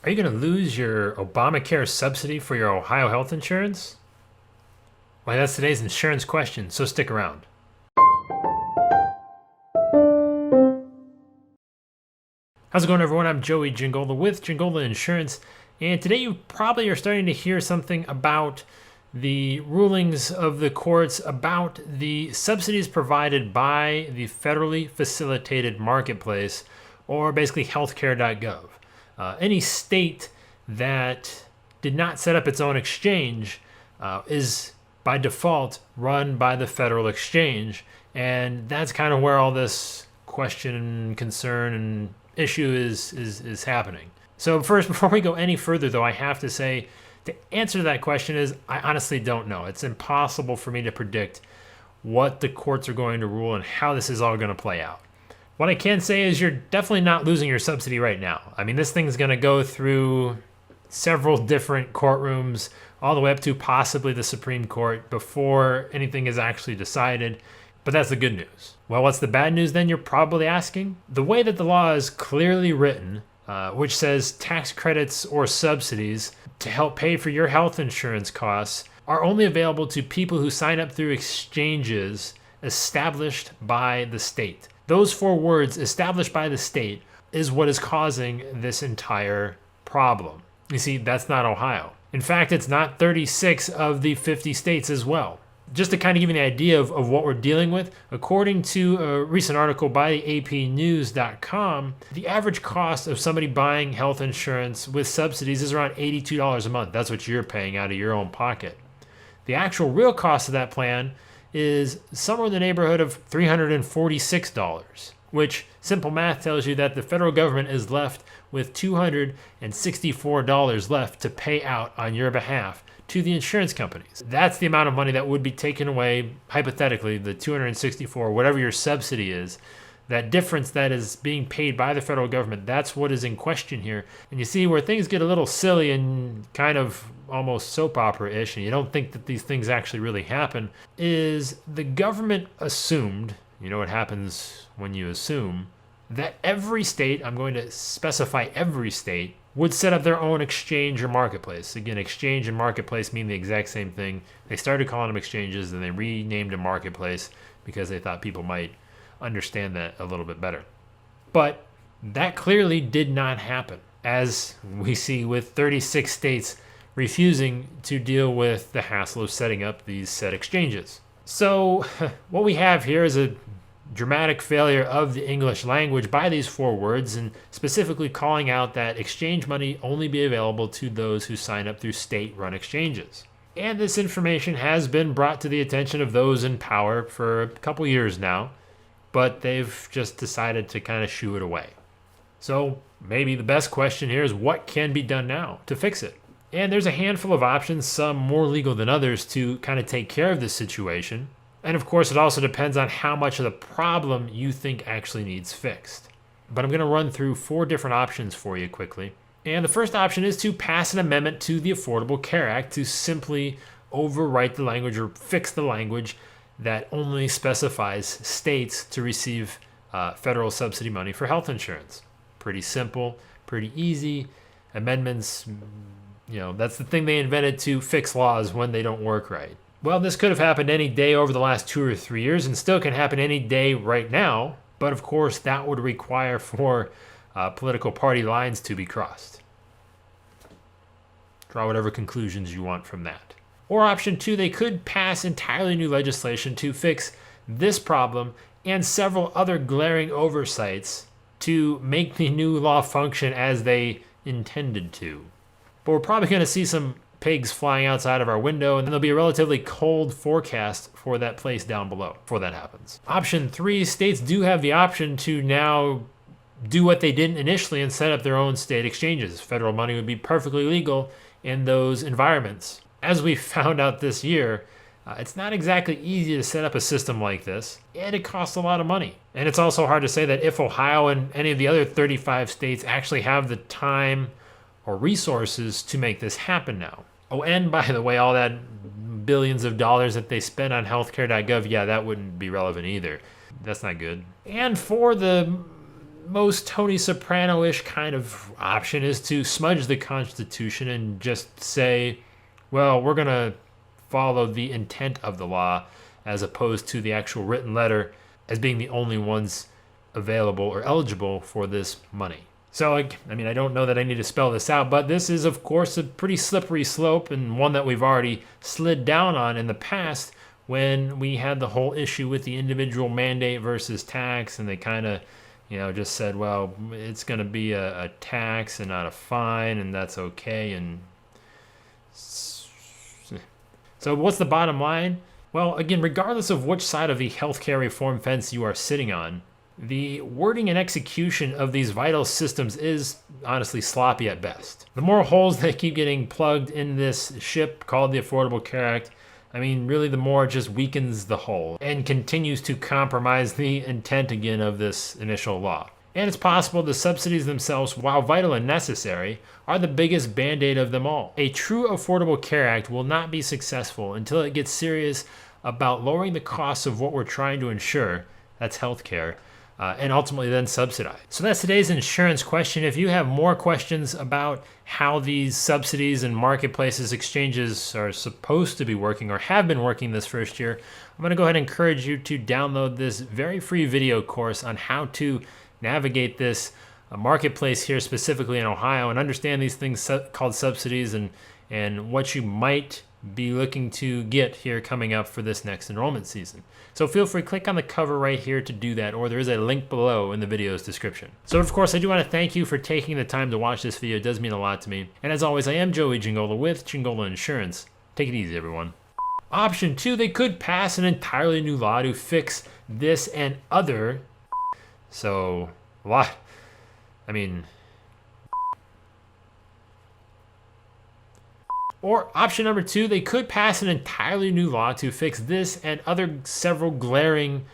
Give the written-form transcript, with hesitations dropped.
Are you going to lose your Obamacare subsidy for your Ohio health insurance? Well, that's today's insurance question, so stick around. How's it going, everyone? I'm Joey Gingola with Gingola Insurance, and today you probably are starting to hear something about the rulings of the courts about the subsidies provided by the federally facilitated marketplace, or basically healthcare.gov. Any state that did not set up its own exchange is by default run by the federal exchange, and that's kind of where all this question and concern and issue is happening. So first, before we go any further, though, I have to say, the answer to that question is I honestly don't know. It's impossible for me to predict what the courts are going to rule and how this is all going to play out. What I can say is you're definitely not losing your subsidy right now. I mean, this thing's going to go through several different courtrooms, all the way up to possibly the Supreme Court before anything is actually decided. But that's the good news. Well, what's the bad news then, you're probably asking? The way that the law is clearly written, which says tax credits or subsidies to help pay for your health insurance costs are only available to people who sign up through exchanges established by the state. Those four words, established by the state, is what is causing this entire problem. You see, that's not Ohio. In fact, it's not 36 of the 50 states as well. Just to kind of give you an idea of what we're dealing with, according to a recent article by apnews.com, the average cost of somebody buying health insurance with subsidies is around $82 a month. That's what you're paying out of your own pocket. The actual real cost of that plan is somewhere in the neighborhood of $346, which simple math tells you that the federal government is left with $264 left to pay out on your behalf to the insurance companies. That's the amount of money that would be taken away, hypothetically, the $264, whatever your subsidy is. That difference that is being paid by the federal government, that's what is in question here. And you see where things get a little silly and kind of almost soap opera-ish, and you don't think that these things actually really happen, is the government assumed, you know what happens when you assume, that every state, I'm going to specify every state, would set up their own exchange or marketplace. Again, exchange and marketplace mean the exact same thing. They started calling them exchanges, and they renamed them marketplace because they thought people might understand that a little bit better. But that clearly did not happen, as we see with 36 states refusing to deal with the hassle of setting up these said exchanges. So what we have here is a dramatic failure of the English language by these four words, and specifically calling out that exchange money only be available to those who sign up through state-run exchanges. And this information has been brought to the attention of those in power for a couple years now, but they've just decided to kind of shoo it away. So maybe the best question here is what can be done now to fix it? And there's a handful of options, some more legal than others, to kind of take care of this situation. And of course, it also depends on how much of the problem you think actually needs fixed. But I'm going to run through four different options for you quickly. And the first option is to pass an amendment to the Affordable Care Act to simply overwrite the language or fix the language that only specifies states to receive federal subsidy money for health insurance. Pretty simple, pretty easy. Amendments, that's the thing they invented to fix laws when they don't work right. Well, this could have happened any day over the last 2 or 3 years and still can happen any day right now. But of course, that would require for political party lines to be crossed. Draw whatever conclusions you want from that. Or option two, they could pass entirely new legislation to fix this problem and several other glaring oversights to make the new law function as they intended to. But we're probably going to see some pigs flying outside of our window, and there'll be a relatively cold forecast for that place down below before that happens. Option three, states do have the option to now do what they didn't initially and set up their own state exchanges. Federal money would be perfectly legal in those environments. As we found out this year, it's not exactly easy to set up a system like this, and it costs a lot of money. And it's also hard to say that if Ohio and any of the other 35 states actually have the time or resources to make this happen now. Oh, and by the way, all that billions of dollars that they spend on healthcare.gov, yeah, that wouldn't be relevant either. That's not good. And for the most Tony Soprano-ish kind of option is to smudge the Constitution and just say, well, we're going to follow the intent of the law as opposed to the actual written letter as being the only ones available or eligible for this money. So, I don't know that I need to spell this out, but this is, of course, a pretty slippery slope and one that we've already slid down on in the past when we had the whole issue with the individual mandate versus tax, and they kind of, just said, well, it's going to be a tax and not a fine, and that's okay. And so what's the bottom line? Well, again, regardless of which side of the healthcare reform fence you are sitting on, the wording and execution of these vital systems is honestly sloppy at best. The more holes that keep getting plugged in this ship called the Affordable Care Act, really the more it just weakens the whole and continues to compromise the intent again of this initial law. And it's possible the subsidies themselves, while vital and necessary, are the biggest band-aid of them all. A true Affordable Care Act will not be successful until it gets serious about lowering the costs of what we're trying to ensure, that's healthcare, and ultimately then subsidize. So that's today's insurance question. If you have more questions about how these subsidies and marketplaces exchanges are supposed to be working or have been working this first year, I'm going to go ahead and encourage you to download this very free video course on how to navigate this marketplace here specifically in Ohio and understand these things called subsidies and what you might be looking to get here coming up for this next enrollment season. So feel free to click on the cover right here to do that, or there is a link below in the video's description. So of course, I do want to thank you for taking the time to watch this video. It does mean a lot to me. And as always, I am Joey Gingola with Gingola Insurance. Take it easy, everyone. Option 2, they could pass an entirely new law to fix this and other. So, what? Or option number 2, they could pass an entirely new law to fix this and other several glaring